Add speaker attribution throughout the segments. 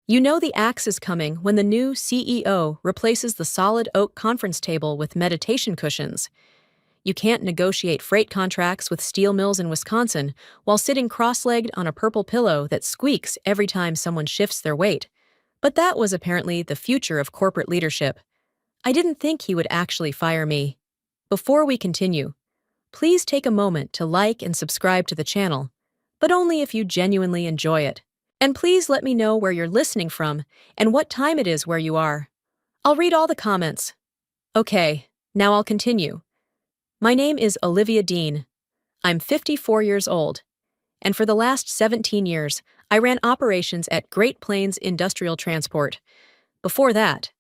Speaker 1: You know the axe is coming when the new CEO replaces the solid oak conference table with meditation cushions. You can't negotiate freight contracts with steel mills in Wisconsin while sitting cross-legged on a purple pillow that squeaks every time someone shifts their weight. But that was apparently the future of corporate leadership. I didn't think he would actually fire me. Before we continue, please take a moment to like and subscribe to the channel, but only if you genuinely enjoy it. And please let me know where you're listening from and what time it is where you are. I'll read all the comments. Okay, now I'll continue. My name is Olivia Dean. I'm 54 years old, and for the last 17 years, I ran operations at Great Plains Industrial Transport. Before that,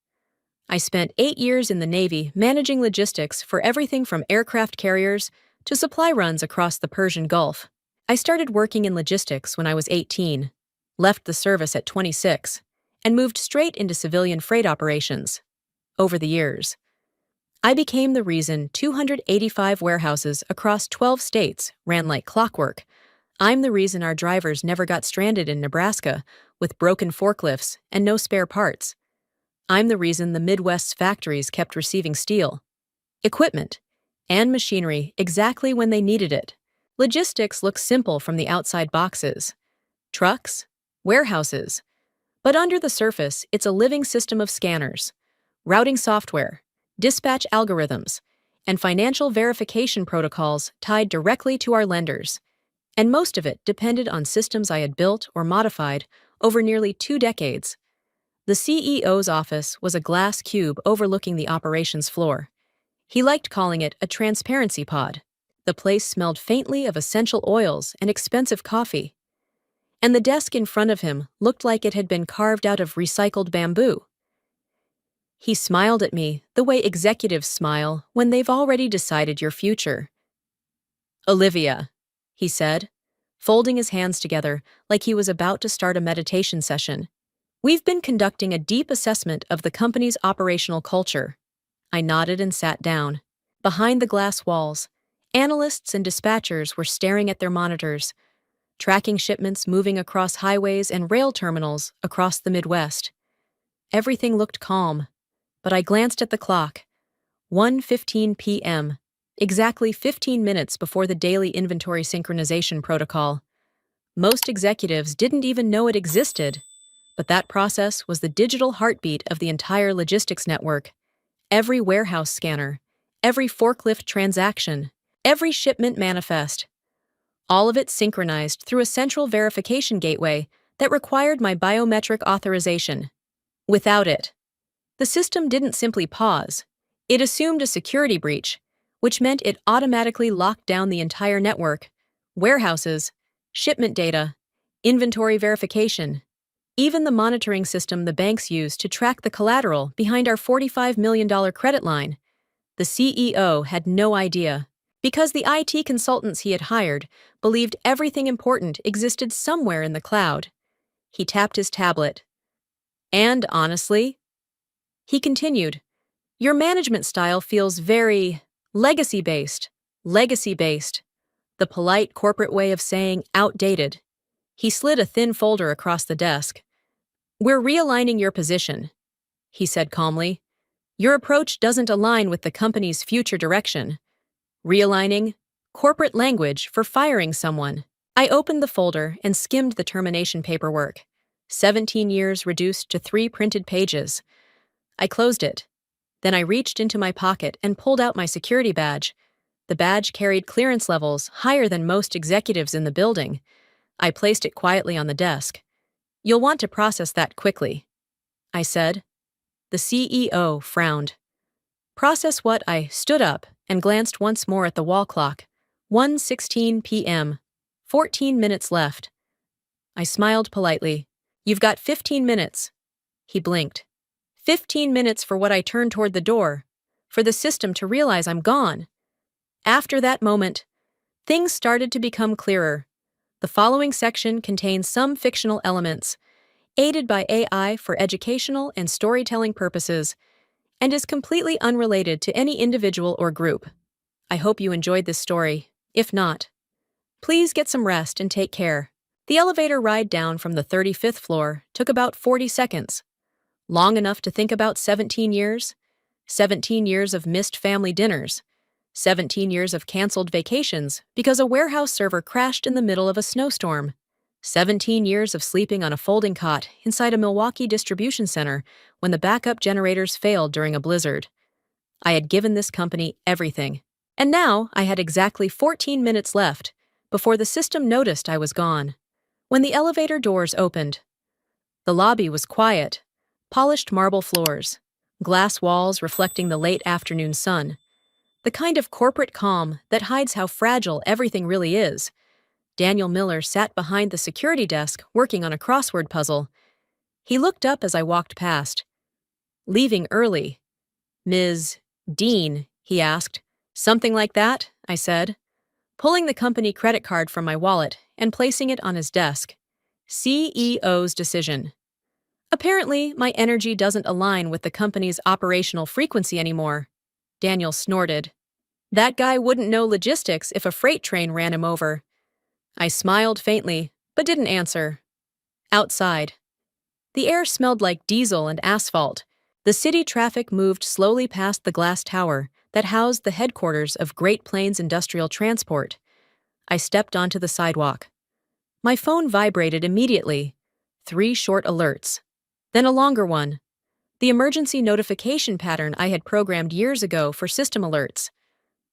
Speaker 1: I spent 8 years in the Navy managing logistics for everything from aircraft carriers to supply runs across the Persian Gulf. I started working in logistics when I was 18, left the service at 26, and moved straight into civilian freight operations. Over the years, I became the reason 285 warehouses across 12 states ran like clockwork. I'm the reason our drivers never got stranded in Nebraska with broken forklifts and no spare parts. I'm the reason the Midwest's factories kept receiving steel, equipment, and machinery exactly when they needed it. Logistics looks simple from the outside boxes. Trucks, warehouses. But under the surface, it's a living system of scanners, routing software, dispatch algorithms, and financial verification protocols tied directly to our lenders. And most of it depended on systems I had built or modified over nearly 2 decades. The CEO's office was a glass cube overlooking the operations floor. He liked calling it a transparency pod. The place smelled faintly of essential oils and expensive coffee. And the desk in front of him looked like it had been carved out of recycled bamboo. He smiled at me the way executives smile when they've already decided your future. "Olivia," he said, folding his hands together like he was about to start a meditation session. "We've been conducting a deep assessment of the company's operational culture." I nodded and sat down. Behind the glass walls, analysts and dispatchers were staring at their monitors, tracking shipments moving across highways and rail terminals across the Midwest. Everything looked calm, but I glanced at the clock. 1:15 p.m., exactly 15 minutes before the daily inventory synchronization protocol. Most executives didn't even know it existed, but that process was the digital heartbeat of the entire logistics network. Every warehouse scanner, every forklift transaction, every shipment manifest. All of it synchronized through a central verification gateway that required my biometric authorization. Without it, the system didn't simply pause. It assumed a security breach, which meant it automatically locked down the entire network, warehouses, shipment data, inventory verification, even the monitoring system the banks use to track the collateral behind our $45 million credit line. The CEO had no idea, because the IT consultants he had hired believed everything important existed somewhere in the cloud. He tapped his tablet. "And honestly," he continued, "your management style feels very legacy-based. Legacy-based. The polite corporate way of saying outdated." He slid a thin folder across the desk. "We're realigning your position," he said calmly. "Your approach doesn't align with the company's future direction." Realigning, corporate language for firing someone. I opened the folder and skimmed the termination paperwork. 17 years reduced to 3 printed pages. I closed it. Then I reached into my pocket and pulled out my security badge. The badge carried clearance levels higher than most executives in the building. I placed it quietly on the desk. "You'll want to process that quickly," I said. The CEO frowned. "Process what?" I stood up and glanced once more at the wall clock. 1:16 p.m. 14 minutes left. I smiled politely. "You've got 15 minutes. He blinked. 15 minutes for what? I turned toward the door, for the system to realize I'm gone. After that moment, things started to become clearer. The following section contains some fictional elements, aided by AI for educational and storytelling purposes, and is completely unrelated to any individual or group. I hope you enjoyed this story. If not, please get some rest and take care. The elevator ride down from the 35th floor took about 40 seconds, long enough to think about 17 years. 17 years of missed family dinners. 17 years of canceled vacations because a warehouse server crashed in the middle of a snowstorm. 17 years of sleeping on a folding cot inside a Milwaukee distribution center when the backup generators failed during a blizzard. I had given this company everything. And now I had exactly 14 minutes left before the system noticed I was gone. When the elevator doors opened, the lobby was quiet, polished marble floors, glass walls reflecting the late afternoon sun. The kind of corporate calm that hides how fragile everything really is. Daniel Miller sat behind the security desk working on a crossword puzzle. He looked up as I walked past. "Leaving early. Ms. Dean," he asked. "Something like that," I said, pulling the company credit card from my wallet and placing it on his desk. CEO's decision. Apparently, my energy doesn't align with the company's operational frequency anymore. Daniel snorted. That guy wouldn't know logistics if a freight train ran him over. I smiled faintly, but didn't answer. Outside. The air smelled like diesel and asphalt. The city traffic moved slowly past the glass tower that housed the headquarters of Great Plains Industrial Transport. I stepped onto the sidewalk. My phone vibrated immediately. 3 short alerts. Then a longer one. The emergency notification pattern I had programmed years ago for system alerts.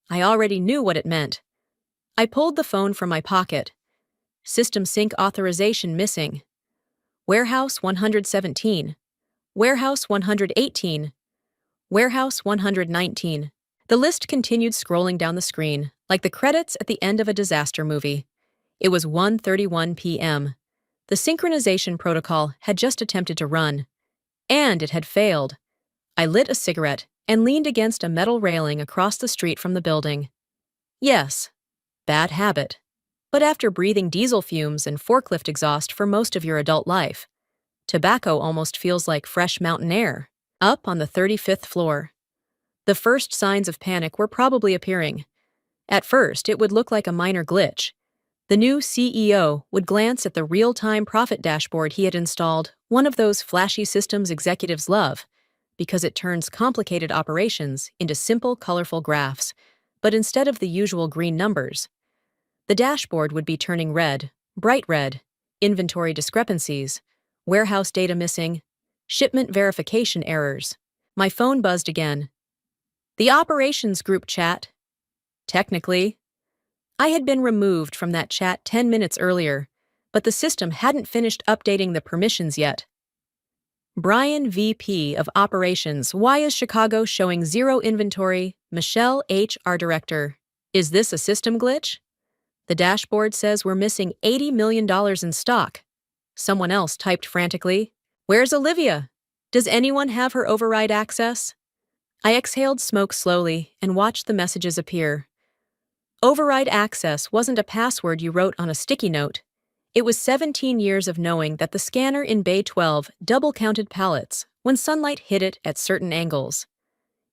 Speaker 1: I already knew what it meant. I pulled the phone from my pocket. System sync authorization missing. Warehouse 117. Warehouse 118. Warehouse 119. The list continued scrolling down the screen, like the credits at the end of a disaster movie. It was 1:31 p.m. The synchronization protocol had just attempted to run. And it had failed. I lit a cigarette and leaned against a metal railing across the street from the building. Yes, bad habit. But after breathing diesel fumes and forklift exhaust for most of your adult life, tobacco almost feels like fresh mountain air. Up on the 35th floor. The first signs of panic were probably appearing. At first, it would look like a minor glitch. The new CEO would glance at the real-time profit dashboard he had installed, one of those flashy systems executives love, because it turns complicated operations into simple, colorful graphs, but instead of the usual green numbers. The dashboard would be turning red, bright red, inventory discrepancies, warehouse data missing, shipment verification errors. My phone buzzed again. The operations group chat. Technically, I had been removed from that chat 10 minutes earlier, but the system hadn't finished updating the permissions yet. Brian, VP of Operations, why is Chicago showing 0 inventory? Michelle, HR Director. Is this a system glitch? The dashboard says we're missing $80 million in stock. Someone else typed frantically. Where's Olivia? Does anyone have her override access? I exhaled smoke slowly and watched the messages appear. Override access wasn't a password you wrote on a sticky note. It was 17 years of knowing that the scanner in Bay 12 double-counted pallets when sunlight hit it at certain angles.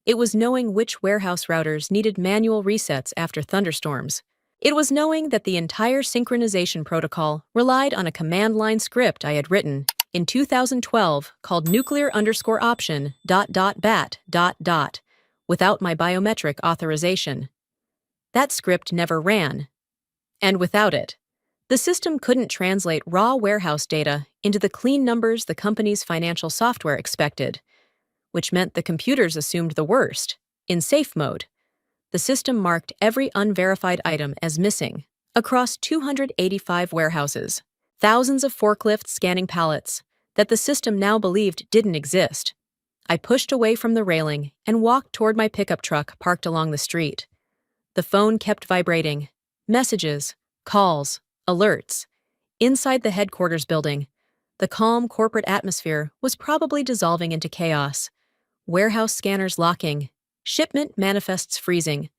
Speaker 1: It was knowing which warehouse routers needed manual resets after thunderstorms. It was knowing that the entire synchronization protocol relied on a command line script I had written in 2012 called nuclear_option ... without my biometric authorization. That script never ran. And without it, the system couldn't translate raw warehouse data into the clean numbers the company's financial software expected, which meant the computers assumed the worst. In safe mode, the system marked every unverified item as missing across 285 warehouses, thousands of forklifts scanning pallets that the system now believed didn't exist. I pushed away from the railing and walked toward my pickup truck parked along the street. The phone kept vibrating. Messages, calls, alerts. Inside the headquarters building, the calm corporate atmosphere was probably dissolving into chaos. Warehouse scanners locking, shipment manifests freezing,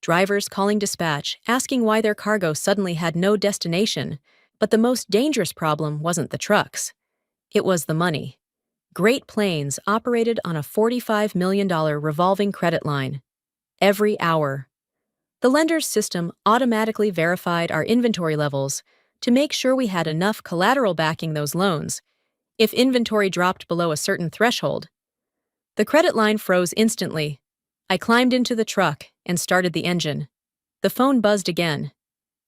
Speaker 1: drivers calling dispatch, asking why their cargo suddenly had no destination. But the most dangerous problem wasn't the trucks. It was the money. Great Plains operated on a $45 million revolving credit line. Every hour. The lender's system automatically verified our inventory levels, to make sure we had enough collateral backing those loans. If inventory dropped below a certain threshold, the credit line froze instantly. I climbed into the truck and started the engine. The phone buzzed again.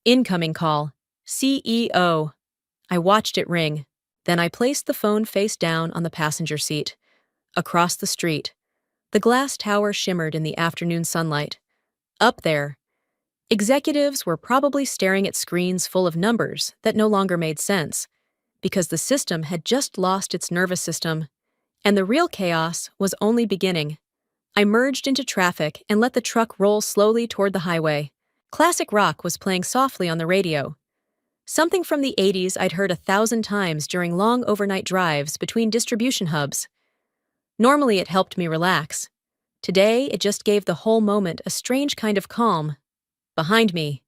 Speaker 1: Incoming call. CEO. I watched it ring. Then I placed the phone face down on the passenger seat. Across the street, the glass tower shimmered in the afternoon sunlight. Up there, executives were probably staring at screens full of numbers that no longer made sense, because the system had just lost its nervous system, and the real chaos was only beginning. I merged into traffic and let the truck roll slowly toward the highway. Classic rock was playing softly on the radio. Something from the 80s I'd heard 1,000 times during long overnight drives between distribution hubs. Normally it helped me relax. Today it just gave the whole moment a strange kind of calm. Behind me,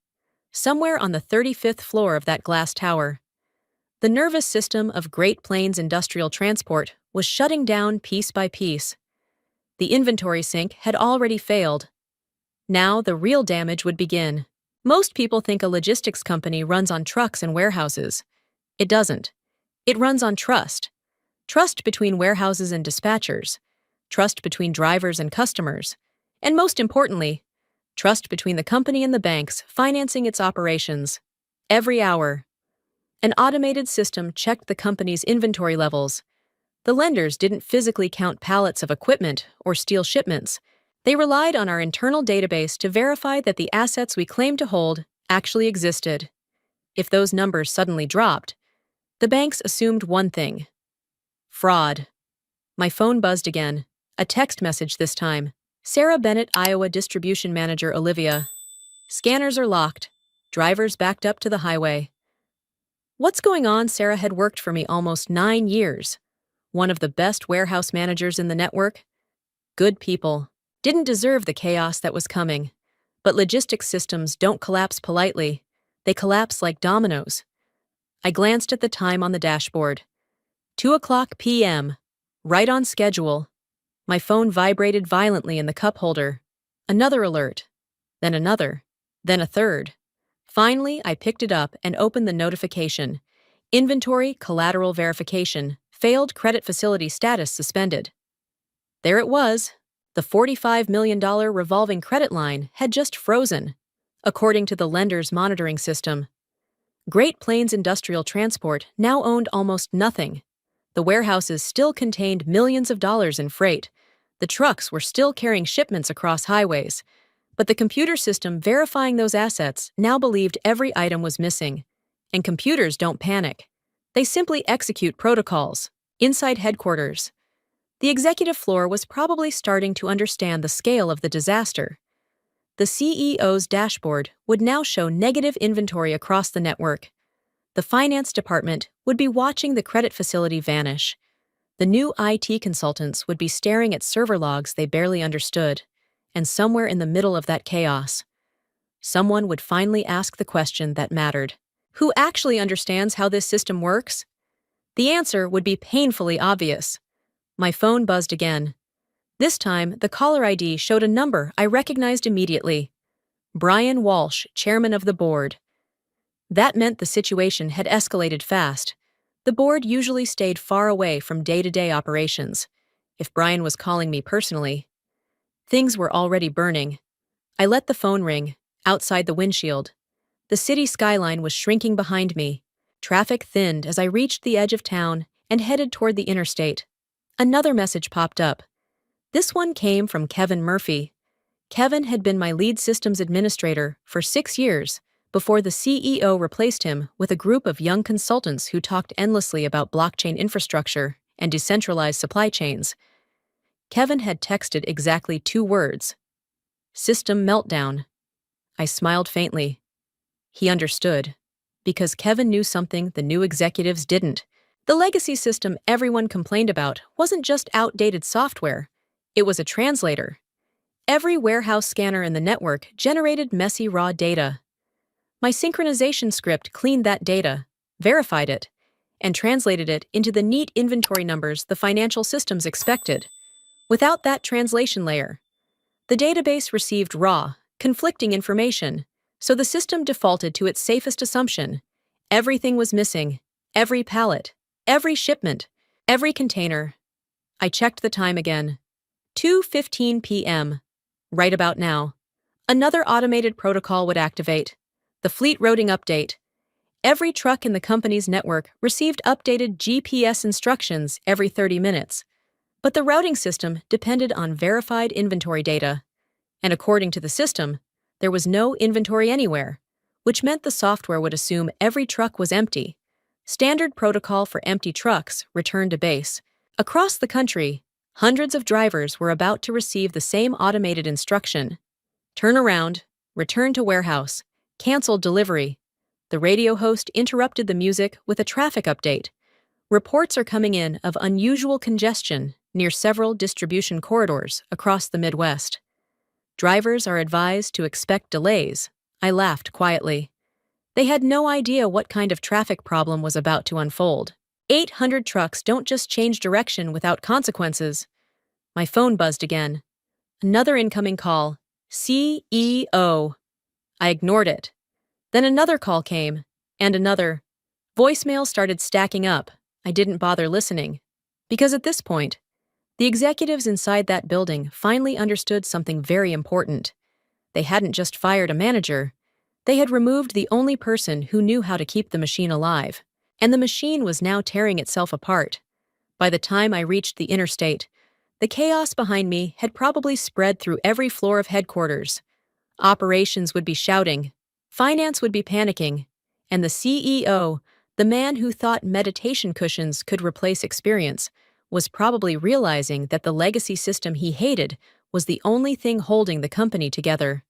Speaker 1: somewhere on the 35th floor of that glass tower, the nervous system of Great Plains Industrial Transport was shutting down piece by piece. The inventory sync had already failed. Now the real damage would begin. Most people think a logistics company runs on trucks and warehouses. It doesn't. It runs on trust. Trust between warehouses and dispatchers. Trust between drivers and customers. And most importantly, trust between the company and the banks financing its operations. Every hour, an automated system checked the company's inventory levels. The lenders didn't physically count pallets of equipment or steal shipments. They relied on our internal database to verify that the assets we claimed to hold actually existed. If those numbers suddenly dropped, the banks assumed one thing: fraud. My phone buzzed again. A text message this time. Sarah Bennett, Iowa Distribution Manager Olivia. Scanners are locked. Drivers backed up to the highway. What's going on? Sarah had worked for me almost 9 years. One of the best warehouse managers in the network. Good people. Didn't deserve the chaos that was coming. But logistics systems don't collapse politely. They collapse like dominoes. I glanced at the time on the dashboard. 2:00 p.m. Right on schedule. My phone vibrated violently in the cup holder. Another alert. Then another. Then a third. Finally, I picked it up and opened the notification. Inventory collateral verification. Failed credit facility status suspended. There it was. The $45 million revolving credit line had just frozen, according to the lender's monitoring system. Great Plains Industrial Transport now owned almost nothing. The warehouses still contained millions of dollars in freight. The trucks were still carrying shipments across highways. But the computer system verifying those assets now believed every item was missing. And computers don't panic. They simply execute protocols. Inside headquarters, the executive floor was probably starting to understand the scale of the disaster. The CEO's dashboard would now show negative inventory across the network. The finance department would be watching the credit facility vanish. The new IT consultants would be staring at server logs they barely understood. And somewhere in the middle of that chaos, someone would finally ask the question that mattered. Who actually understands how this system works? The answer would be painfully obvious. My phone buzzed again. This time, the caller ID showed a number I recognized immediately. Brian Walsh, chairman of the board. That meant the situation had escalated fast. The board usually stayed far away from day-to-day operations. If Brian was calling me personally, things were already burning. I let the phone ring, outside the windshield. The city skyline was shrinking behind me. Traffic thinned as I reached the edge of town and headed toward the interstate. Another message popped up. This one came from Kevin Murphy. Kevin had been my lead systems administrator for 6 years before the CEO replaced him with a group of young consultants who talked endlessly about blockchain infrastructure and decentralized supply chains. Kevin had texted exactly 2 words: system meltdown. I smiled faintly. He understood, because Kevin knew something the new executives didn't. The legacy system everyone complained about wasn't just outdated software. It was a translator. Every warehouse scanner in the network generated messy raw data. My synchronization script cleaned that data, verified it, and translated it into the neat inventory numbers the financial systems expected. Without that translation layer, the database received raw, conflicting information, so the system defaulted to its safest assumption: Everything was missing. Every pallet, every shipment, every container. I checked the time again. 2:15 p.m. Right about now. Another automated protocol would activate. The fleet routing update. Every truck in the company's network received updated GPS instructions every 30 minutes. But the routing system depended on verified inventory data. And according to the system, there was no inventory anywhere, which meant the software would assume every truck was empty. Standard protocol for empty trucks returned to base. Across the country, hundreds of drivers were about to receive the same automated instruction. Turn around, return to warehouse, cancel delivery. The radio host interrupted the music with a traffic update. Reports are coming in of unusual congestion near several distribution corridors across the Midwest. Drivers are advised to expect delays. I laughed quietly. They had no idea what kind of traffic problem was about to unfold. 800 trucks don't just change direction without consequences. My phone buzzed again. Another incoming call. CEO. I ignored it. Then another call came, and another. Voicemail started stacking up. I didn't bother listening. Because at this point, the executives inside that building finally understood something very important. They hadn't just fired a manager. They had removed the only person who knew how to keep the machine alive, and the machine was now tearing itself apart. By the time I reached the interstate, the chaos behind me had probably spread through every floor of headquarters. Operations would be shouting, finance would be panicking, and the CEO, the man who thought meditation cushions could replace experience, was probably realizing that the legacy system he hated was the only thing holding the company together.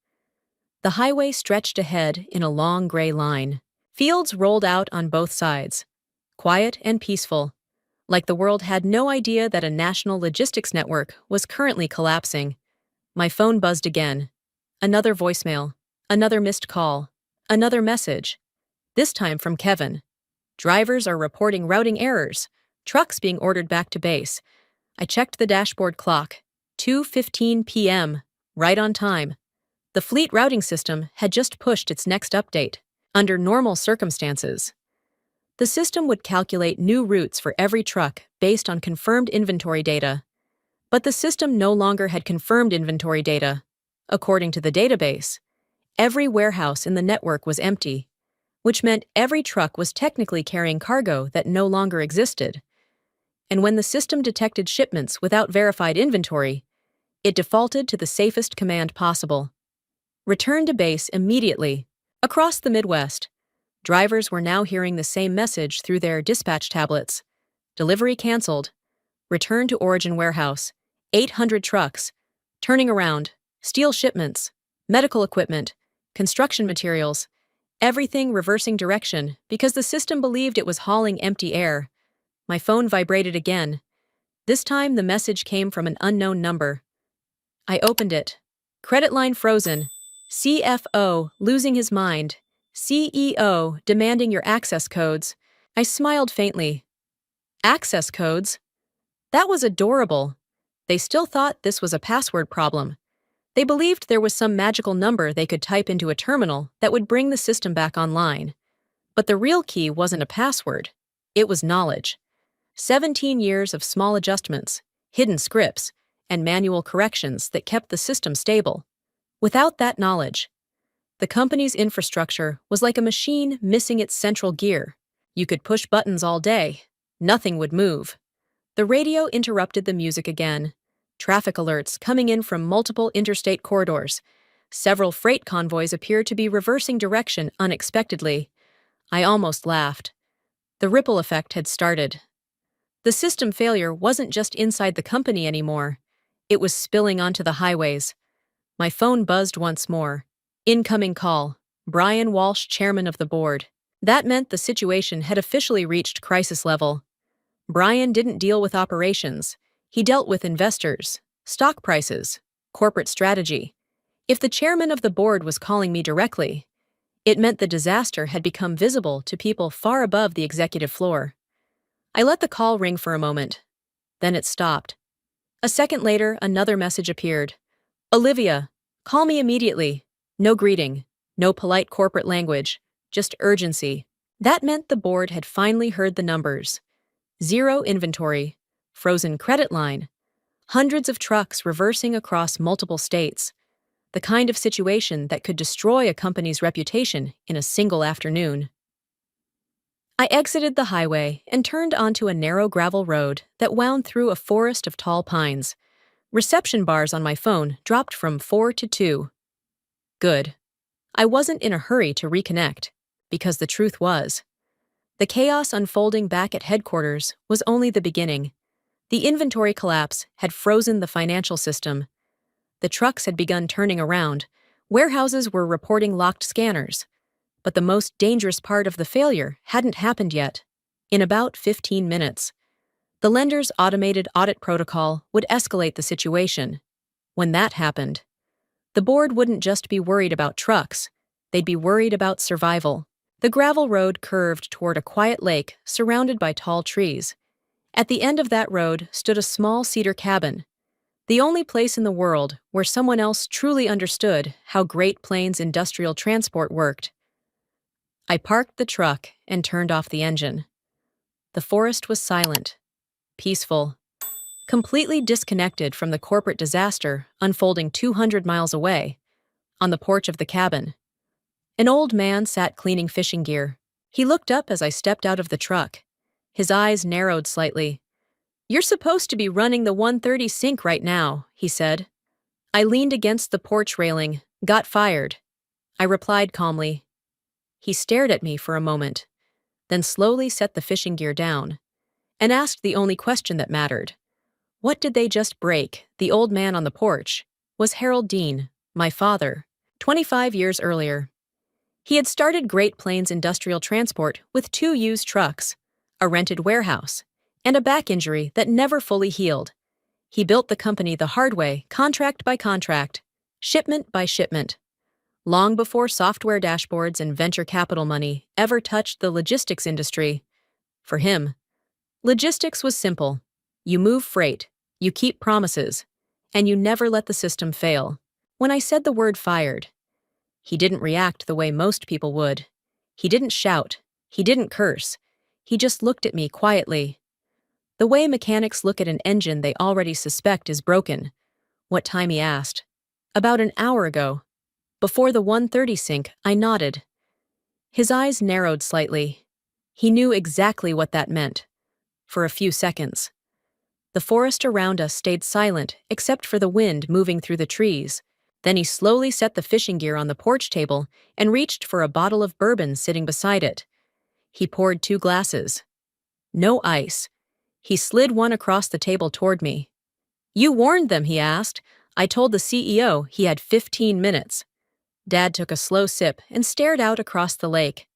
Speaker 1: The highway stretched ahead in a long gray line. Fields rolled out on both sides, quiet and peaceful, like the world had no idea that a national logistics network was currently collapsing. My phone buzzed again. Another voicemail, another missed call, another message. This time from Kevin. Drivers are reporting routing errors, trucks being ordered back to base. I checked the dashboard clock. 2:15 p.m., right on time. The fleet routing system had just pushed its next update. Under normal circumstances, the system would calculate new routes for every truck based on confirmed inventory data. But the system no longer had confirmed inventory data. According to the database, every warehouse in the network was empty, which meant every truck was technically carrying cargo that no longer existed. And when the system detected shipments without verified inventory, it defaulted to the safest command possible. Return to base immediately. Across the Midwest, drivers were now hearing the same message through their dispatch tablets. Delivery canceled. Return to origin warehouse. 800 trucks. Turning around. Steel shipments. Medical equipment. Construction materials. Everything reversing direction because the system believed it was hauling empty air. My phone vibrated again. This time the message came from an unknown number. I opened it. Credit line frozen. CFO losing his mind. CEO demanding your access codes. I smiled faintly. Access codes? That was adorable. They still thought this was a password problem. They believed there was some magical number they could type into a terminal that would bring the system back online. But the real key wasn't a password. It was knowledge. 17 years of small adjustments, hidden scripts, and manual corrections that kept the system stable. Without that knowledge, the company's infrastructure was like a machine missing its central gear. You could push buttons all day. Nothing would move. The radio interrupted the music again. Traffic alerts coming in from multiple interstate corridors. Several freight convoys appeared to be reversing direction unexpectedly. I almost laughed. The ripple effect had started. The system failure wasn't just inside the company anymore. It was spilling onto the highways. My phone buzzed once more. Incoming call. Brian Walsh, chairman of the board. That meant the situation had officially reached crisis level. Brian didn't deal with operations. He dealt with investors, stock prices, corporate strategy. If the chairman of the board was calling me directly, it meant the disaster had become visible to people far above the executive floor. I let the call ring for a moment. Then it stopped. A second later, another message appeared. Olivia, call me immediately. No greeting, no polite corporate language, just urgency. That meant the board had finally heard the numbers. Zero inventory, frozen credit line, hundreds of trucks reversing across multiple states. The kind of situation that could destroy a company's reputation in a single afternoon. I exited the highway and turned onto a narrow gravel road that wound through a forest of tall pines. Reception bars on my phone dropped from 4 to 2. Good. I wasn't in a hurry to reconnect, because the truth was, the chaos unfolding back at headquarters was only the beginning. The inventory collapse had frozen the financial system. The trucks had begun turning around. Warehouses were reporting locked scanners. But the most dangerous part of the failure hadn't happened yet. In about 15 minutes, the lender's automated audit protocol would escalate the situation. When that happened, the board wouldn't just be worried about trucks, they'd be worried about survival. The gravel road curved toward a quiet lake surrounded by tall trees. At the end of that road stood a small cedar cabin, the only place in the world where someone else truly understood how Great Plains industrial transport worked. I parked the truck and turned off the engine. The forest was silent, peaceful, completely disconnected from the corporate disaster unfolding 200 miles away. On the porch of the cabin, an old man sat cleaning fishing gear. He looked up as I stepped out of the truck. His eyes narrowed slightly. "You're supposed to be running the 130 sink right now," he said. I leaned against the porch railing. "Got fired," I replied calmly. He stared at me for a moment, then slowly set the fishing gear down, and asked the only question that mattered. What did they just break? The old man on the porch was Harold Dean, my father, 25 years earlier. He had started Great Plains Industrial Transport with 2 used trucks, a rented warehouse, and a back injury that never fully healed. He built the company the hard way, contract by contract, shipment by shipment, long before software dashboards and venture capital money ever touched the logistics industry. For him, logistics was simple. You move freight, you keep promises, and you never let the system fail. When I said the word fired, he didn't react the way most people would. He didn't shout. He didn't curse. He just looked at me quietly. The way mechanics look at an engine they already suspect is broken. What time, he asked. About an hour ago. Before the 130 sink, I nodded. His eyes narrowed slightly. He knew exactly what that meant. For a few seconds, the forest around us stayed silent except for the wind moving through the trees. Then he slowly set the fishing gear on the porch table and reached for a bottle of bourbon sitting beside it. He poured 2 glasses. No ice. He slid one across the table toward me. "You warned them," he asked. "I told the CEO he had 15 minutes. Dad took a slow sip and stared out across the lake.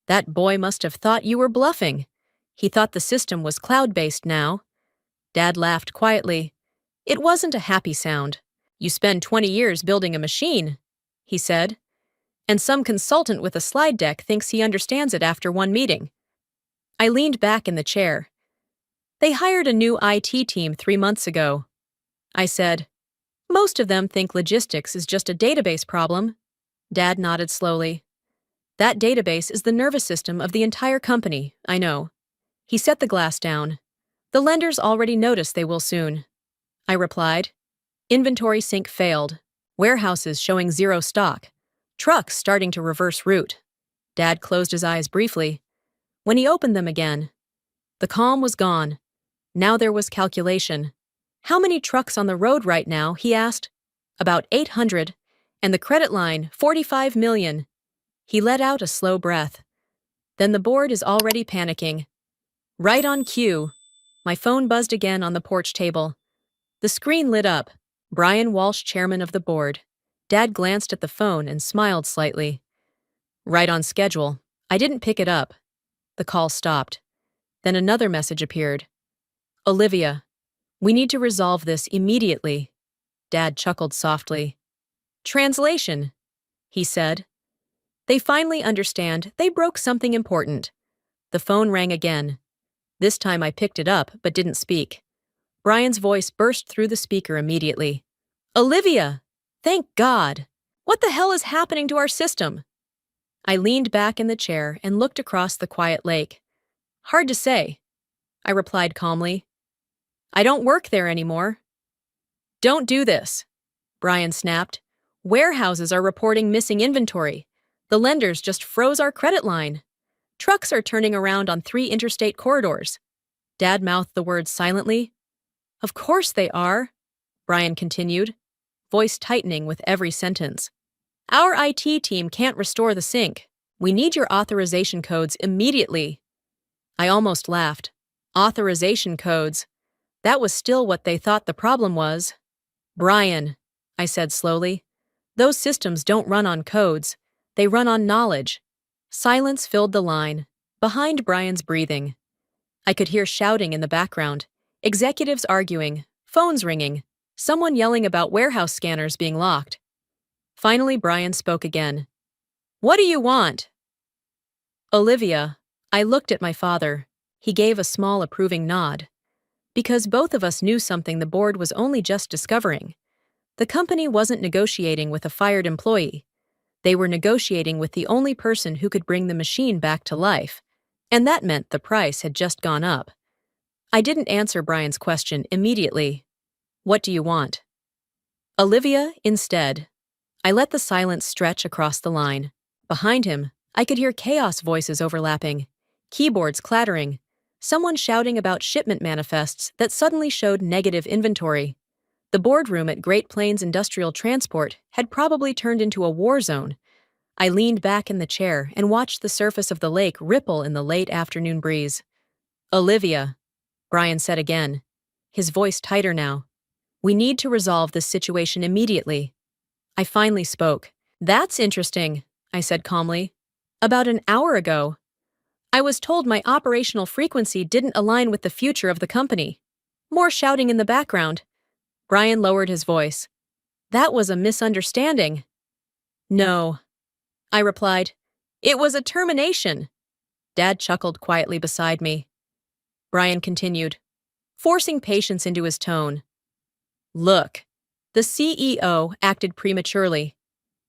Speaker 1: "That boy must have thought you were bluffing. He thought the system was cloud-based now." Dad laughed quietly. It wasn't a happy sound. "You spend 20 years building a machine," he said, "and some consultant with a slide deck thinks he understands it after one meeting." I leaned back in the chair. "They hired a new IT team 3 months ago," I said. "Most of them think logistics is just a database problem." Dad nodded slowly. "That database is the nervous system of the entire company, I know." He set the glass down. "The lenders already noticed they will soon," I replied. Inventory sync failed. Warehouses showing 0 stock. Trucks starting to reverse route. Dad closed his eyes briefly. When he opened them again, the calm was gone. Now there was calculation. "How many trucks on the road right now?" he asked. "About 800. And the credit line, 45 million. He let out a slow breath. "Then the board is already panicking." Right on cue. My phone buzzed again on the porch table. The screen lit up. Brian Walsh, chairman of the board. Dad glanced at the phone and smiled slightly. Right on schedule. I didn't pick it up. The call stopped. Then another message appeared. "Olivia, we need to resolve this immediately." Dad chuckled softly. "Translation," he said. "They finally understand they broke something important." The phone rang again. This time I picked it up but didn't speak. Brian's voice burst through the speaker immediately. "Olivia! Thank God! What the hell is happening to our system?" I leaned back in the chair and looked across the quiet lake. Hard to say, I replied calmly. I don't work there anymore. Don't do this, Brian snapped. Warehouses are reporting missing inventory. The lenders just froze our credit line. Trucks are turning around on 3 interstate corridors. Dad mouthed the words silently. Of course they are, Brian continued, voice tightening with every sentence. Our IT team can't restore the sync. We need your authorization codes immediately. I almost laughed. Authorization codes. That was still what they thought the problem was. Brian, I said slowly, those systems don't run on codes. They run on knowledge. Silence filled the line, behind Brian's breathing. I could hear shouting in the background, executives arguing, phones ringing, someone yelling about warehouse scanners being locked. Finally, Brian spoke again. What do you want? Olivia. I looked at my father. He gave a small approving nod. Because both of us knew something the board was only just discovering. The company wasn't negotiating with a fired employee. They were negotiating with the only person who could bring the machine back to life. And that meant the price had just gone up. I didn't answer Brian's question immediately. What do you want? Olivia, instead. I let the silence stretch across the line. Behind him, I could hear chaos voices overlapping, keyboards clattering, someone shouting about shipment manifests that suddenly showed negative inventory. The boardroom at Great Plains Industrial Transport had probably turned into a war zone. I leaned back in the chair and watched the surface of the lake ripple in the late afternoon breeze. Olivia, Brian said again, his voice tighter now. We need to resolve this situation immediately. I finally spoke. That's interesting, I said calmly. About an hour ago, I was told my operational frequency didn't align with the future of the company. More shouting in the background. Brian lowered his voice. That was a misunderstanding. No, I replied. It was a termination. Dad chuckled quietly beside me. Brian continued, forcing patience into his tone. Look, the CEO acted prematurely.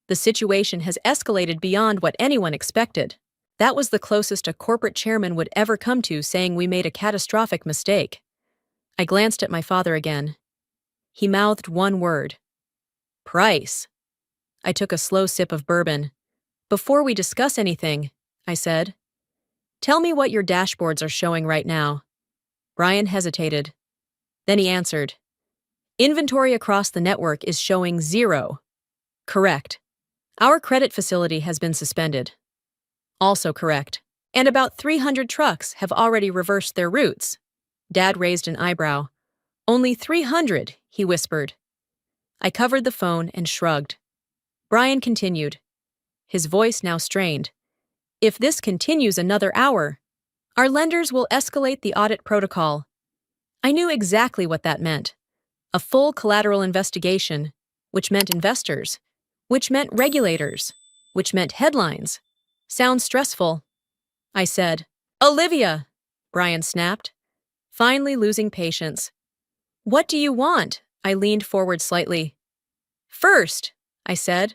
Speaker 1: The situation has escalated beyond what anyone expected. That was the closest a corporate chairman would ever come to saying we made a catastrophic mistake. I glanced at my father again. He mouthed one word. Price. I took a slow sip of bourbon. Before we discuss anything, I said, tell me what your dashboards are showing right now. Brian hesitated. Then he answered, inventory across the network is showing 0. Correct. Our credit facility has been suspended. Also correct. And about 300 trucks have already reversed their routes. Dad raised an eyebrow. Only 300, he whispered. I covered the phone and shrugged. Brian continued, his voice now strained. If this continues another hour, our lenders will escalate the audit protocol. I knew exactly what that meant. A full collateral investigation, which meant investors, which meant regulators, which meant headlines. Sounds stressful. I said, Olivia, Brian snapped, finally losing patience. What do you want? I leaned forward slightly. First, I said,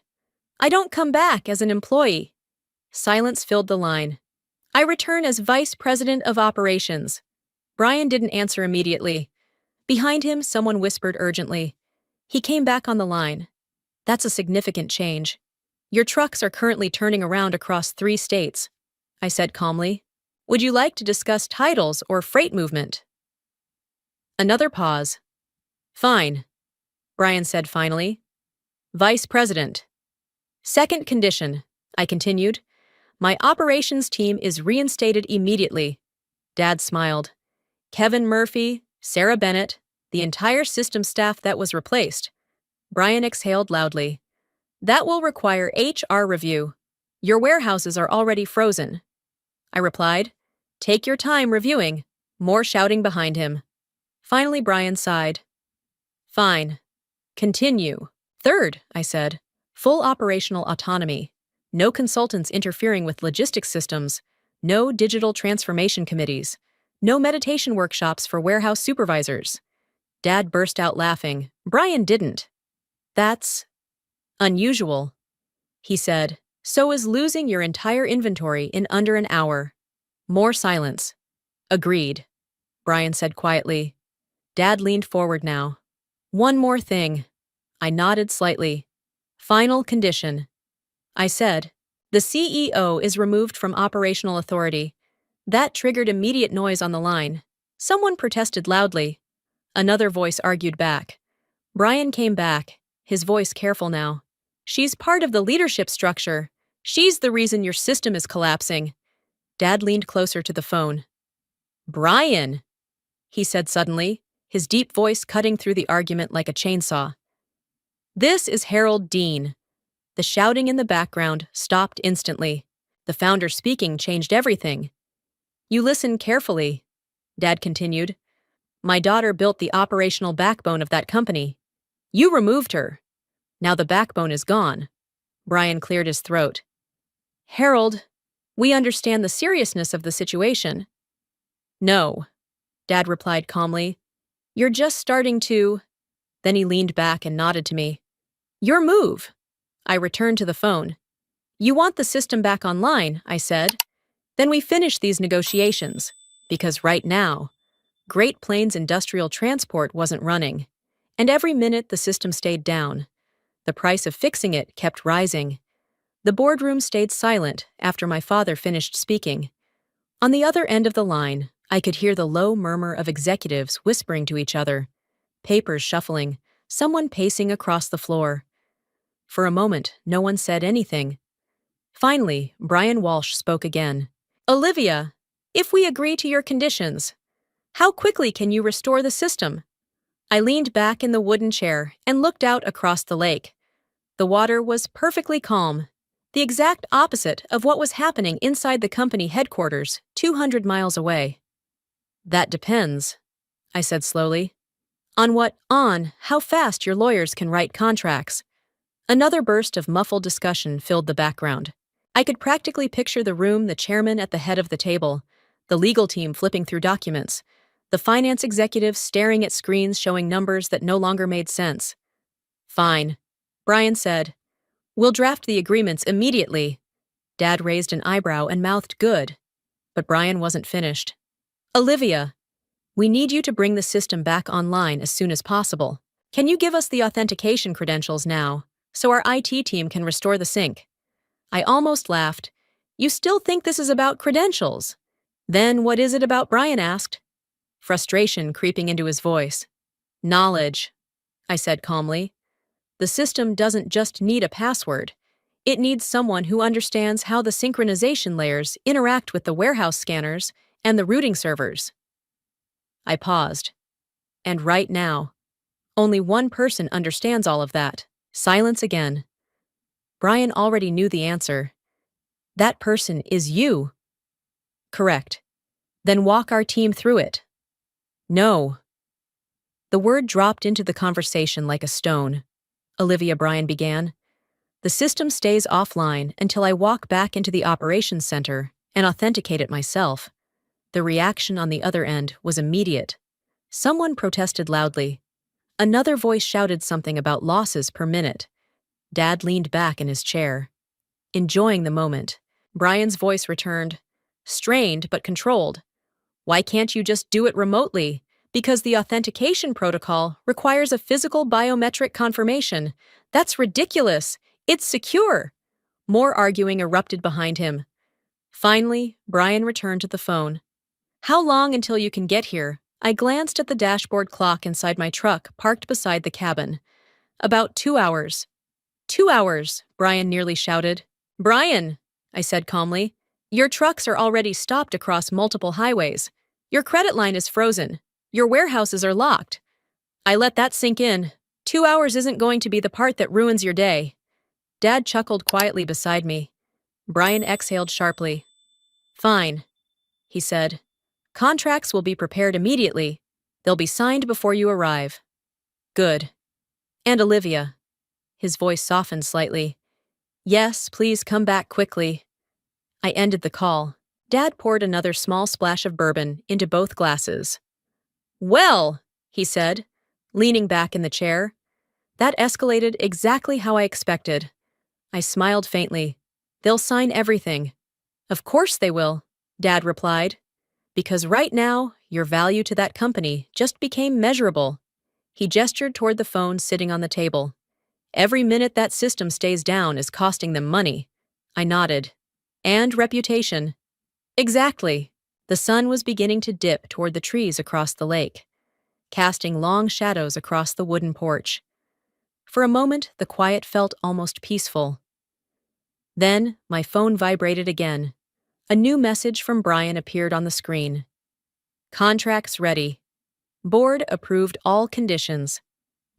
Speaker 1: I don't come back as an employee. Silence filled the line. I return as Vice President of Operations. Brian didn't answer immediately. Behind him, someone whispered urgently. He came back on the line. That's a significant change. Your trucks are currently turning around across 3 states, I said calmly. Would you like to discuss titles or freight movement? Another pause. Fine, Brian said finally. Vice President. Second condition, I continued. My operations team is reinstated immediately. Dad smiled. Kevin Murphy, Sarah Bennett, the entire system staff that was replaced. Brian exhaled loudly. That will require HR review. Your warehouses are already frozen. I replied. Take your time reviewing. More shouting behind him. Finally, Brian sighed. Fine. Continue. Third, I said. Full operational autonomy. No consultants interfering with logistics systems. No digital transformation committees. No meditation workshops for warehouse supervisors. Dad burst out laughing. Brian didn't. That's unusual, he said, So is losing your entire inventory in under an hour. More silence. Agreed, Brian said quietly. Dad leaned forward now. One more thing. I nodded slightly. Final condition. I said, the CEO is removed from operational authority. That triggered immediate noise on the line. Someone protested loudly. Another voice argued back. Brian came back, his voice careful now. She's part of the leadership structure. She's the reason your system is collapsing. Dad leaned closer to the phone. Brian, he said suddenly, his deep voice cutting through the argument like a chainsaw. This is Harold Dean. The shouting in the background stopped instantly. The founder speaking changed everything. You listen carefully, Dad continued. My daughter built the operational backbone of that company. You removed her. Now the backbone is gone. Brian cleared his throat. Harold, we understand the seriousness of the situation. No, Dad replied calmly. You're just starting to... Then he leaned back and nodded to me. Your move. I returned to the phone. You want the system back online, I said. Then we finish these negotiations. Because right now, Great Plains Industrial Transport wasn't running. And every minute the system stayed down. The price of fixing it kept rising. The boardroom stayed silent after my father finished speaking. On the other end of the line, I could hear the low murmur of executives whispering to each other, papers shuffling, someone pacing across the floor. For a moment, no one said anything. Finally, Brian Walsh spoke again. Olivia, if we agree to your conditions, how quickly can you restore the system? I leaned back in the wooden chair and looked out across the lake. The water was perfectly calm, the exact opposite of what was happening inside the company headquarters, 200 miles away. That depends, I said slowly. On how fast your lawyers can write contracts. Another burst of muffled discussion filled the background. I could practically picture the room, the chairman at the head of the table, the legal team flipping through documents, the finance executives staring at screens showing numbers that no longer made sense. Fine, Brian said. We'll draft the agreements immediately. Dad raised an eyebrow and mouthed good. But Brian wasn't finished. Olivia, we need you to bring the system back online as soon as possible. Can you give us the authentication credentials now, so our IT team can restore the sync? I almost laughed. You still think this is about credentials? Then what is it about? Brian asked. Frustration creeping into his voice. Knowledge, I said calmly. The system doesn't just need a password. It needs someone who understands how the synchronization layers interact with the warehouse scanners and the routing servers. I paused. And right now, only one person understands all of that. Silence again. Brian already knew the answer. That person is you. Correct. Then walk our team through it. No. The word dropped into the conversation like a stone. Olivia, Brian began. The system stays offline until I walk back into the operations center and authenticate it myself. The reaction on the other end was immediate. Someone protested loudly. Another voice shouted something about losses per minute. Dad leaned back in his chair. Enjoying the moment, Brian's voice returned. Strained but controlled. Why can't you just do it remotely? Because the authentication protocol requires a physical biometric confirmation. That's ridiculous. It's secure. More arguing erupted behind him. Finally, Brian returned to the phone. How long until you can get here? I glanced at the dashboard clock inside my truck parked beside the cabin. About 2 hours. 2 hours, Brian nearly shouted. Brian, I said calmly, your trucks are already stopped across multiple highways. Your credit line is frozen. Your warehouses are locked. I let that sink in. 2 hours isn't going to be the part that ruins your day. Dad chuckled quietly beside me. Brian exhaled sharply. Fine, he said. Contracts will be prepared immediately. They'll be signed before you arrive. Good. And Olivia. His voice softened slightly. Yes, please come back quickly. I ended the call. Dad poured another small splash of bourbon into both glasses. Well, he said, leaning back in the chair. That escalated exactly how I expected. I smiled faintly. They'll sign everything. Of course they will, Dad replied. Because right now, your value to that company just became measurable. He gestured toward the phone sitting on the table. Every minute that system stays down is costing them money. I nodded. And reputation. Exactly. The sun was beginning to dip toward the trees across the lake, casting long shadows across the wooden porch. For a moment, the quiet felt almost peaceful. Then, my phone vibrated again. A new message from Brian appeared on the screen. Contracts ready. Board approved all conditions.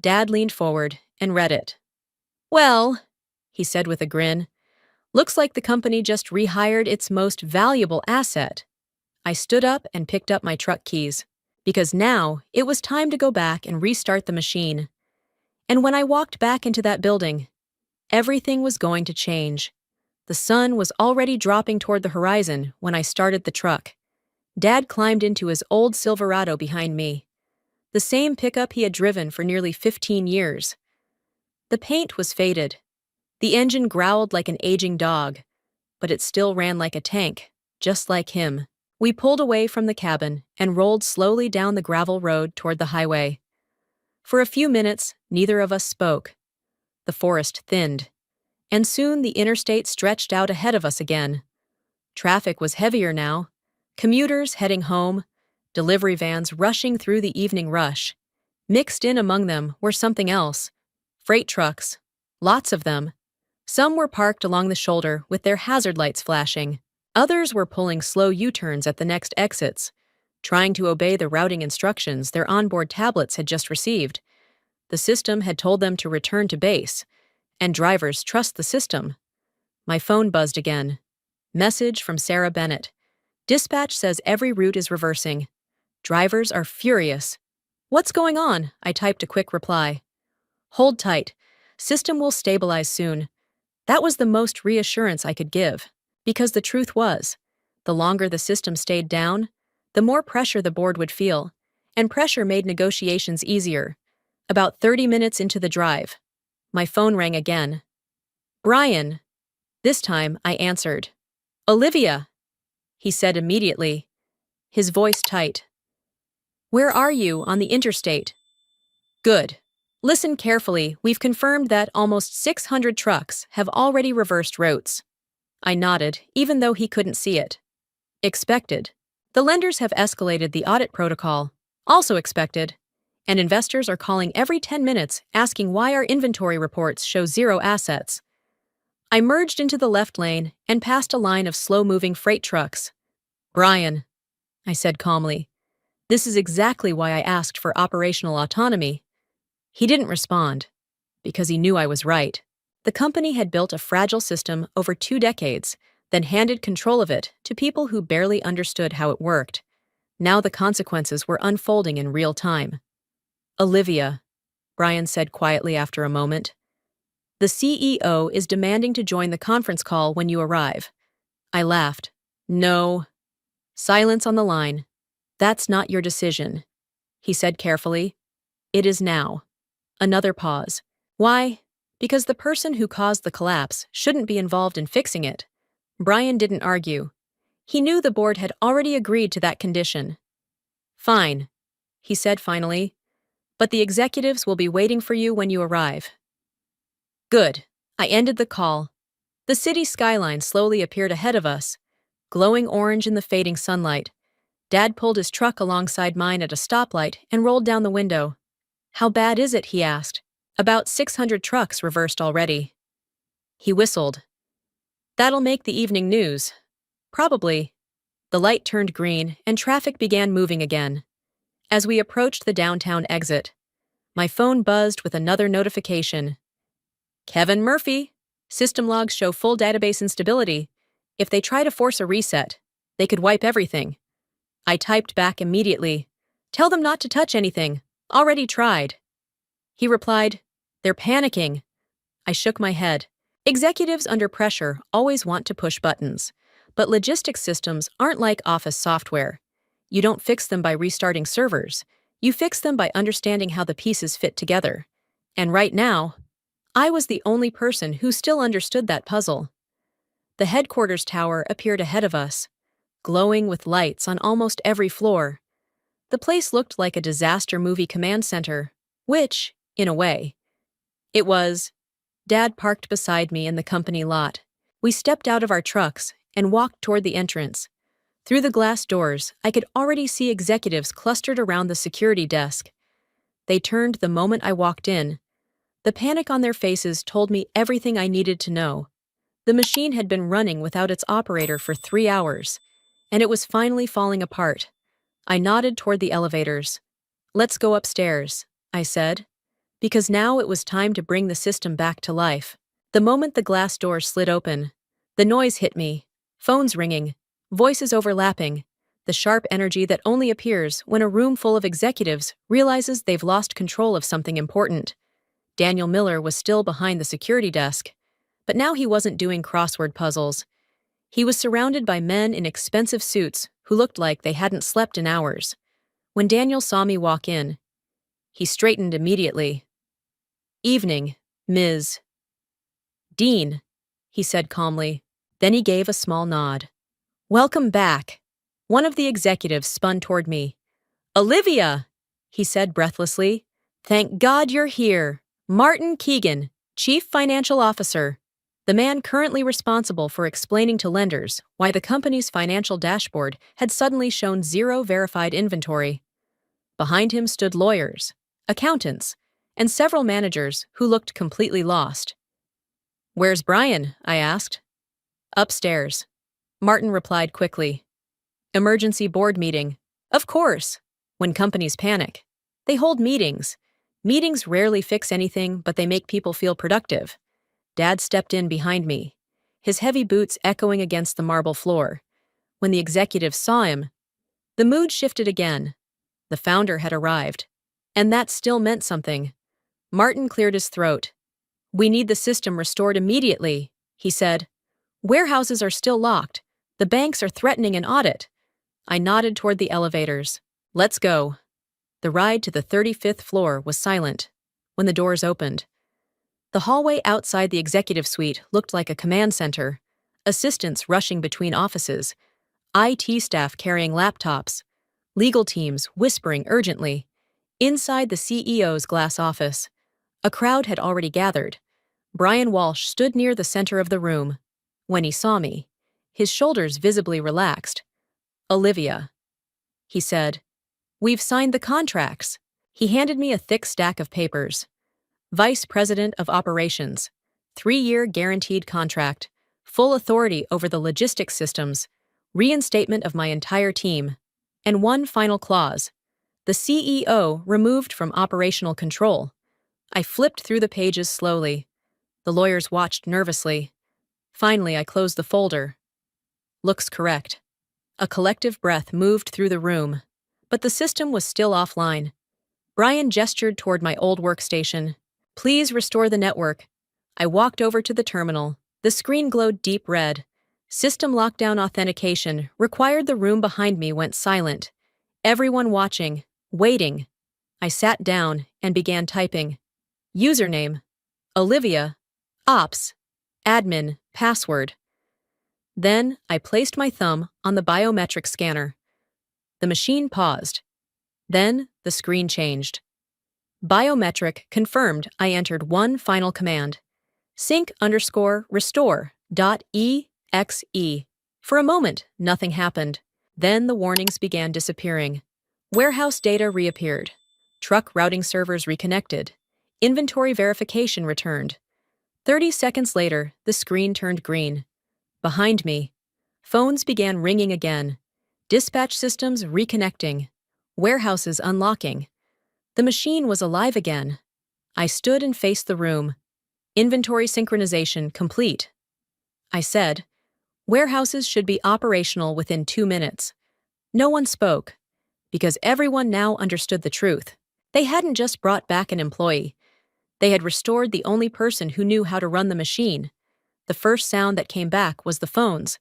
Speaker 1: Dad leaned forward and read it. Well, he said with a grin, looks like the company just rehired its most valuable asset. I stood up and picked up my truck keys, because now it was time to go back and restart the machine. And when I walked back into that building, everything was going to change. The sun was already dropping toward the horizon when I started the truck. Dad climbed into his old Silverado behind me, the same pickup he had driven for nearly 15 years. The paint was faded. The engine growled like an aging dog, but it still ran like a tank, just like him. We pulled away from the cabin and rolled slowly down the gravel road toward the highway. For a few minutes, neither of us spoke. The forest thinned, and soon the interstate stretched out ahead of us again. Traffic was heavier now, commuters heading home, delivery vans rushing through the evening rush. Mixed in among them were something else. Freight trucks. Lots of them. Some were parked along the shoulder with their hazard lights flashing. Others were pulling slow U-turns at the next exits, trying to obey the routing instructions their onboard tablets had just received. The system had told them to return to base, and drivers trust the system. My phone buzzed again. Message from Sarah Bennett. Dispatch says every route is reversing. Drivers are furious. What's going on? I typed a quick reply. Hold tight. System will stabilize soon. That was the most reassurance I could give, because the truth was, the longer the system stayed down, the more pressure the board would feel, and pressure made negotiations easier. About 30 minutes into the drive, my phone rang again. Brian. This time I answered. Olivia, he said immediately, his voice tight. Where are you on the interstate? Good. Listen carefully. We've confirmed that almost 600 trucks have already reversed routes. I nodded, even though he couldn't see it. Expected. The lenders have escalated the audit protocol. Also expected. And investors are calling every 10 minutes asking why our inventory reports show zero assets. I merged into the left lane and passed a line of slow-moving freight trucks. Brian, I said calmly, this is exactly why I asked for operational autonomy. He didn't respond, because he knew I was right. The company had built a fragile system over 2 decades, then handed control of it to people who barely understood how it worked. Now the consequences were unfolding in real time. Olivia, Brian said quietly after a moment, the CEO is demanding to join the conference call when you arrive. I laughed. No. Silence on the line. That's not your decision, he said carefully. It is now. Another pause. Why? Because the person who caused the collapse shouldn't be involved in fixing it. Brian didn't argue. He knew the board had already agreed to that condition. Fine, he said finally, but the executives will be waiting for you when you arrive. Good. I ended the call. The city skyline slowly appeared ahead of us, glowing orange in the fading sunlight. Dad pulled his truck alongside mine at a stoplight and rolled down the window. How bad is it? He asked. About 600 trucks reversed already. He whistled. That'll make the evening news. Probably. The light turned green and traffic began moving again. As we approached the downtown exit, my phone buzzed with another notification. Kevin Murphy. System logs show full database instability. If they try to force a reset, they could wipe everything. I typed back immediately. Tell them not to touch anything. Already tried. He replied, They're panicking. I shook my head. Executives under pressure always want to push buttons, but logistics systems aren't like office software. You don't fix them by restarting servers. You fix them by understanding how the pieces fit together. And right now, I was the only person who still understood that puzzle. The headquarters tower appeared ahead of us, glowing with lights on almost every floor. The place looked like a disaster movie command center, which, in a way, it was. Dad parked beside me in the company lot. We stepped out of our trucks and walked toward the entrance. Through the glass doors, I could already see executives clustered around the security desk. They turned the moment I walked in. The panic on their faces told me everything I needed to know. The machine had been running without its operator for 3 hours, and it was finally falling apart. I nodded toward the elevators. "Let's go upstairs," I said, because now it was time to bring the system back to life. The moment the glass doors slid open, the noise hit me. Phones ringing, voices overlapping, the sharp energy that only appears when a room full of executives realizes they've lost control of something important. Daniel Miller was still behind the security desk, but now he wasn't doing crossword puzzles. He was surrounded by men in expensive suits who looked like they hadn't slept in hours. When Daniel saw me walk in, he straightened immediately. "Evening, Ms. Dean," he said calmly. Then he gave a small nod. "Welcome back." One of the executives spun toward me. "Olivia," he said breathlessly. "Thank God you're here. Martin Keegan, Chief Financial Officer." The man currently responsible for explaining to lenders why the company's financial dashboard had suddenly shown zero verified inventory. Behind him stood lawyers, accountants, and several managers who looked completely lost. "Where's Brian?" I asked. "Upstairs," Martin replied quickly. "Emergency board meeting." Of course. When companies panic, they hold meetings. Meetings rarely fix anything, but they make people feel productive. Dad stepped in behind me, his heavy boots echoing against the marble floor. When the executives saw him, the mood shifted again. The founder had arrived. And that still meant something. Martin cleared his throat. "We need the system restored immediately," he said. "Warehouses are still locked. The banks are threatening an audit." I nodded toward the elevators. "Let's go." The ride to the 35th floor was silent. When the doors opened, the hallway outside the executive suite looked like a command center, assistants rushing between offices, IT staff carrying laptops, legal teams whispering urgently. Inside the CEO's glass office, a crowd had already gathered. Brian Walsh stood near the center of the room. When he saw me, his shoulders visibly relaxed. "Olivia," he said, "we've signed the contracts." He handed me a thick stack of papers. Vice President of Operations, 3-year guaranteed contract, full authority over the logistics systems, reinstatement of my entire team, and one final clause: the CEO removed from operational control. I flipped through the pages slowly. The lawyers watched nervously. Finally, I closed the folder. Looks correct. A collective breath moved through the room, but the system was still offline. Brian gestured toward my old workstation. "Please restore the network." I walked over to the terminal. The screen glowed deep red. System lockdown authentication required. The room behind me went silent. Everyone watching, waiting. I sat down and began typing. Username: Olivia. Ops. Admin. Password. Then I placed my thumb on the biometric scanner. The machine paused. Then the screen changed. Biometric confirmed. I entered one final command. sync_restore.exe. For a moment, nothing happened. Then the warnings began disappearing. Warehouse data reappeared. Truck routing servers reconnected. Inventory verification returned. 30 seconds later, the screen turned green. Behind me, phones began ringing again. Dispatch systems reconnecting. Warehouses unlocking. The machine was alive again. I stood and faced the room. Inventory synchronization complete. I said, "Warehouses should be operational within 2 minutes." No one spoke, because everyone now understood the truth. They hadn't just brought back an employee. They had restored the only person who knew how to run the machine. The first sound that came back was the phones.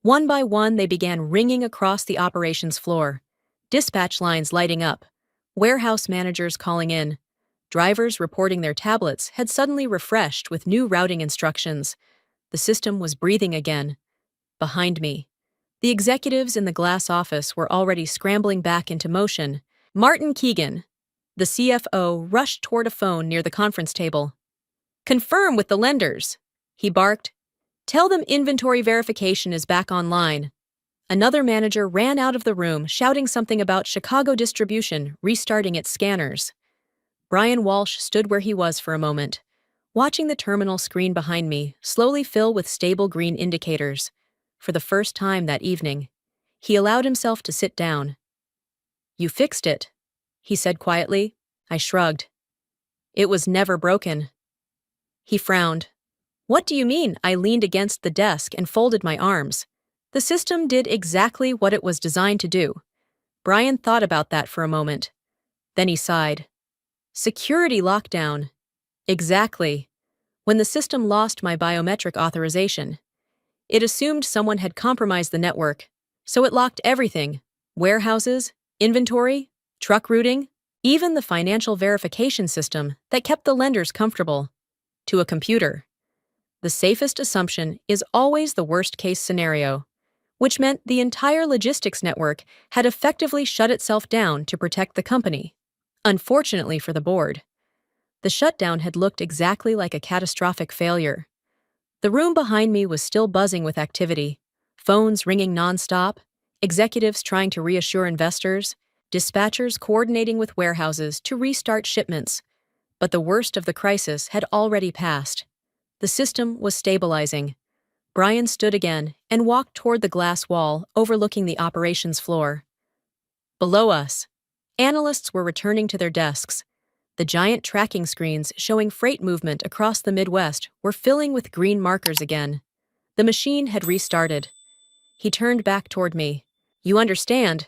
Speaker 1: One by one, they began ringing across the operations floor. Dispatch lines lighting up. Warehouse managers calling in. Drivers reporting their tablets had suddenly refreshed with new routing instructions. The system was breathing again. Behind me, the executives in the glass office were already scrambling back into motion. Martin Keegan, the CFO, rushed toward a phone near the conference table. "Confirm with the lenders," he barked. "Tell them inventory verification is back online." Another manager ran out of the room, shouting something about Chicago distribution restarting its scanners. Brian Walsh stood where he was for a moment, watching the terminal screen behind me slowly fill with stable green indicators. For the first time that evening, he allowed himself to sit down. "You fixed it," he said quietly. I shrugged. "It was never broken." He frowned. "What do you mean?" I leaned against the desk and folded my arms. "The system did exactly what it was designed to do." Brian thought about that for a moment. Then he sighed. "Security lockdown." Exactly. When the system lost my biometric authorization, it assumed someone had compromised the network, so it locked everything: warehouses, inventory, truck routing, even the financial verification system that kept the lenders comfortable. To a computer, the safest assumption is always the worst-case scenario, which meant the entire logistics network had effectively shut itself down to protect the company. Unfortunately for the board, the shutdown had looked exactly like a catastrophic failure. The room behind me was still buzzing with activity, phones ringing nonstop, executives trying to reassure investors, dispatchers coordinating with warehouses to restart shipments. But the worst of the crisis had already passed. The system was stabilizing. Brian stood again and walked toward the glass wall overlooking the operations floor. Below us, analysts were returning to their desks. The giant tracking screens showing freight movement across the Midwest were filling with green markers again. The machine had restarted. He turned back toward me. "You understand,"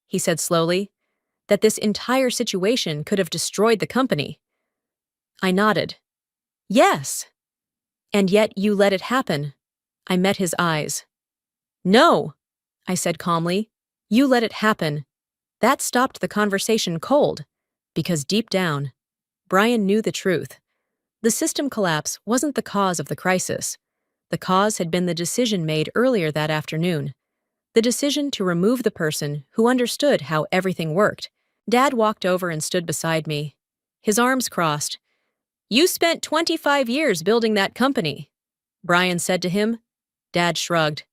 Speaker 1: he said slowly, "that this entire situation could have destroyed the company." I nodded. "Yes." "And yet you let it happen." I met his eyes. "No," I said calmly. "You let it happen." That stopped the conversation cold, because deep down, Brian knew the truth. The system collapse wasn't the cause of the crisis. The cause had been the decision made earlier that afternoon. The decision to remove the person who understood how everything worked. Dad walked over and stood beside me, his arms crossed. "You spent 25 years building that company," Brian said to him. Dad shrugged.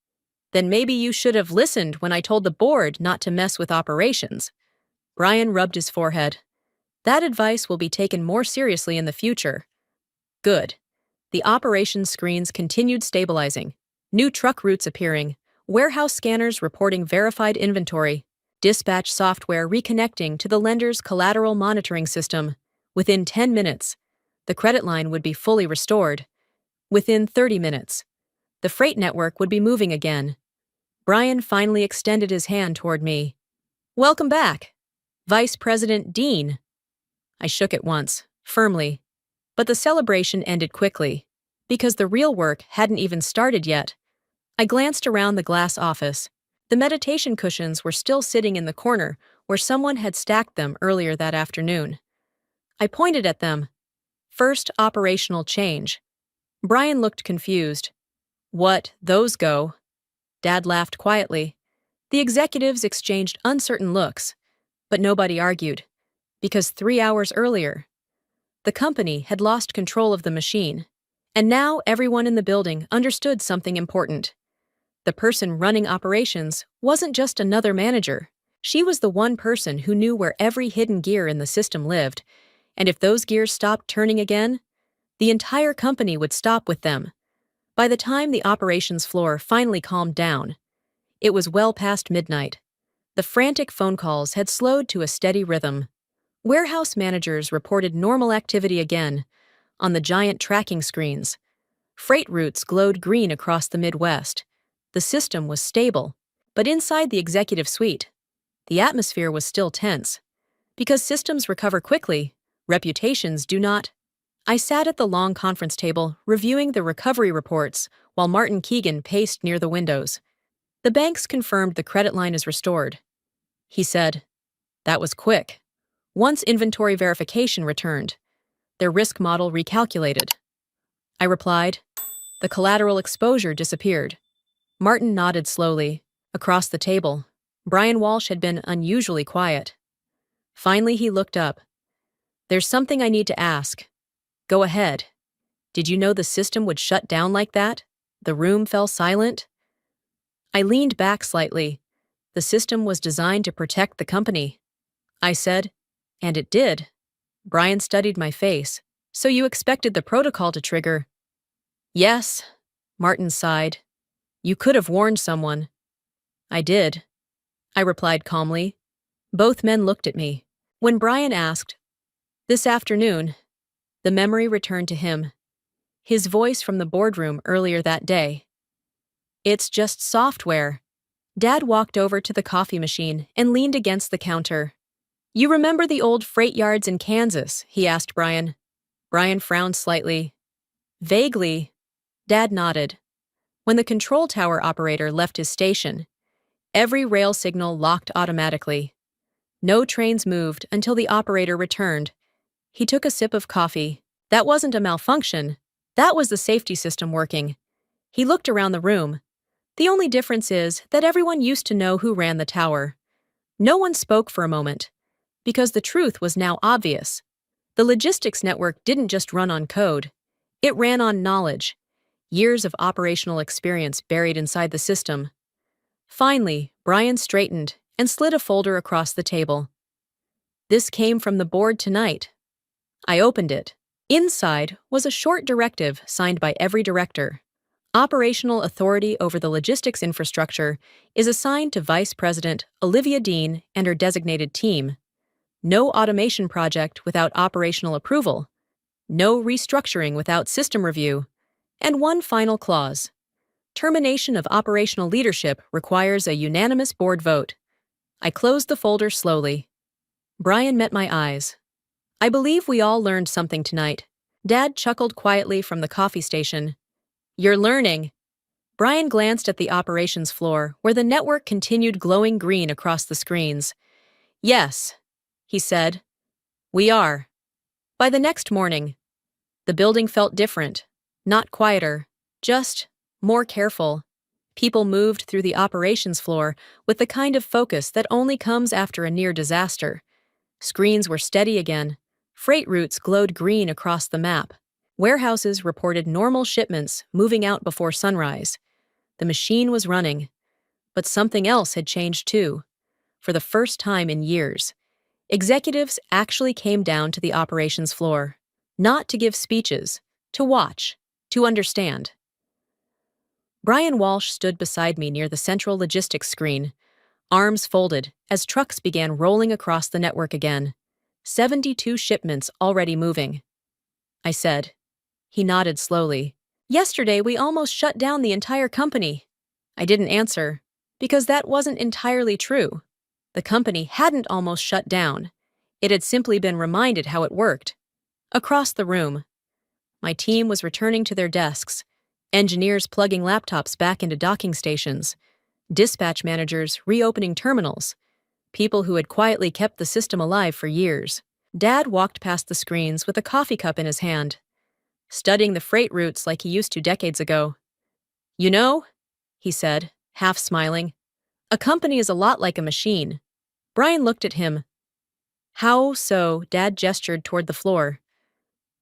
Speaker 1: "Then maybe you should have listened when I told the board not to mess with operations." Brian rubbed his forehead. "That advice will be taken more seriously in the future." Good. The operations screens continued stabilizing, new truck routes appearing, warehouse scanners reporting verified inventory, dispatch software reconnecting to the lender's collateral monitoring system. Within 10 minutes, the credit line would be fully restored. Within 30 minutes, the freight network would be moving again. Brian finally extended his hand toward me. "Welcome back, Vice President Dean." I shook it once, firmly. But the celebration ended quickly, because the real work hadn't even started yet. I glanced around the glass office. The meditation cushions were still sitting in the corner where someone had stacked them earlier that afternoon. I pointed at them. "First operational change." Brian looked confused. "What, those go?" Dad laughed quietly. The executives exchanged uncertain looks, but nobody argued, because 3 hours earlier, the company had lost control of the machine, and now everyone in the building understood something important. The person running operations wasn't just another manager. She was the one person who knew where every hidden gear in the system lived, and if those gears stopped turning again, the entire company would stop with them. By the time the operations floor finally calmed down, it was well past midnight. The frantic phone calls had slowed to a steady rhythm. Warehouse managers reported normal activity again on the giant tracking screens. Freight routes glowed green across the Midwest. The system was stable, but inside the executive suite, the atmosphere was still tense. Because systems recover quickly, reputations do not. I sat at the long conference table, reviewing the recovery reports while Martin Keegan paced near the windows. "The banks confirmed the credit line is restored," he said. "That was quick. Once inventory verification returned, their risk model recalculated." I replied, The collateral exposure disappeared. Martin nodded slowly. Across the table, Brian Walsh had been unusually quiet. Finally, he looked up. "There's something I need to ask." "Go ahead." "Did you know the system would shut down like that?" The room fell silent. I leaned back slightly. "The system was designed to protect the company," I said. "And it did." Brian studied my face. "So you expected the protocol to trigger?" "Yes," Martin sighed. "You could have warned someone." "I did," I replied calmly. Both men looked at me. When Brian asked, "This afternoon," the memory returned to him. His voice from the boardroom earlier that day. "It's just software." Dad walked over to the coffee machine and leaned against the counter. "You remember the old freight yards in Kansas?" he asked Brian. Brian frowned slightly. "Vaguely." Dad nodded. When the control tower operator left his station, every rail signal locked automatically. No trains moved until the operator returned. He took a sip of coffee. "That wasn't a malfunction. That was the safety system working." He looked around the room. "The only difference is that everyone used to know who ran the tower." No one spoke for a moment, because the truth was now obvious. The logistics network didn't just run on code. It ran on knowledge, years of operational experience buried inside the system. Finally, Brian straightened and slid a folder across the table. "This came from the board tonight." I opened it. Inside was a short directive signed by every director. Operational authority over the logistics infrastructure is assigned to Vice President Olivia Dean and her designated team. No automation project without operational approval. No restructuring without system review. And one final clause. Termination of operational leadership requires a unanimous board vote. I closed the folder slowly. Brian met my eyes. "I believe we all learned something tonight." Dad chuckled quietly from the coffee station. "You're learning." Brian glanced at the operations floor, where the network continued glowing green across the screens. "Yes," he said. "We are." By the next morning, the building felt different. Not quieter, just more careful. People moved through the operations floor with the kind of focus that only comes after a near disaster. Screens were steady again. Freight routes glowed green across the map. Warehouses reported normal shipments moving out before sunrise. The machine was running. But something else had changed too. For the first time in years, executives actually came down to the operations floor. Not to give speeches, to watch, to understand. Brian Walsh stood beside me near the central logistics screen, arms folded as trucks began rolling across the network again. 72 shipments already moving. I said. He nodded slowly. "Yesterday we almost shut down the entire company." I didn't answer, because that wasn't entirely true. The company hadn't almost shut down. It had simply been reminded how it worked. Across the room, my team was returning to their desks, engineers plugging laptops back into docking stations, dispatch managers reopening terminals, people who had quietly kept the system alive for years. Dad walked past the screens with a coffee cup in his hand, studying the freight routes like he used to decades ago. "You know," he said, half smiling, "a company is a lot like a machine." Brian looked at him. "How so?" Dad gestured toward the floor.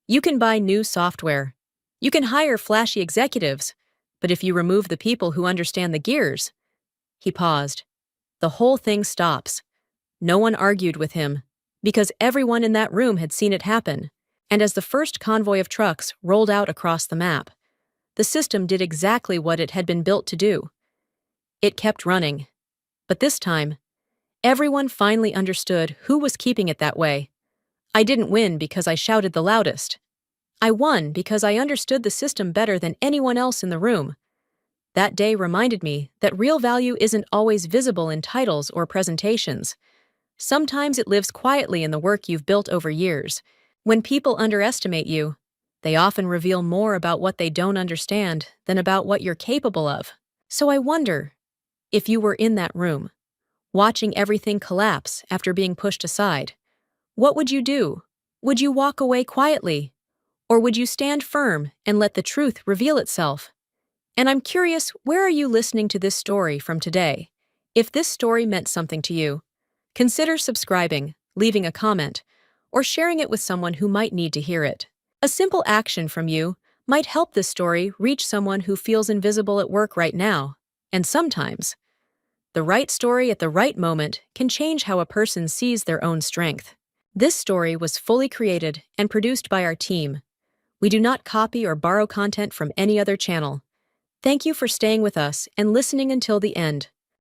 Speaker 1: "You can buy new software. You can hire flashy executives, but if you remove the people who understand the gears..." He paused. The whole thing stops. No one argued with him, because everyone in that room had seen it happen. And as the first convoy of trucks rolled out across the map, the system did exactly what it had been built to do. It kept running. But this time, everyone finally understood who was keeping it that way. I didn't win because I shouted the loudest. I won because I understood the system better than anyone else in the room. That day reminded me that real value isn't always visible in titles or presentations. Sometimes it lives quietly in the work you've built over years. When people underestimate you, they often reveal more about what they don't understand than about what you're capable of. So I wonder, if you were in that room, watching everything collapse after being pushed aside, what would you do? Would you walk away quietly? Or would you stand firm and let the truth reveal itself? And I'm curious, where are you listening to this story from today? If this story meant something to you, consider subscribing, leaving a comment, or sharing it with someone who might need to hear it. A simple action from you might help this story reach someone who feels invisible at work right now. And sometimes, the right story at the right moment can change how a person sees their own strength. This story was fully created and produced by our team. We do not copy or borrow content from any other channel. Thank you for staying with us and listening until the end.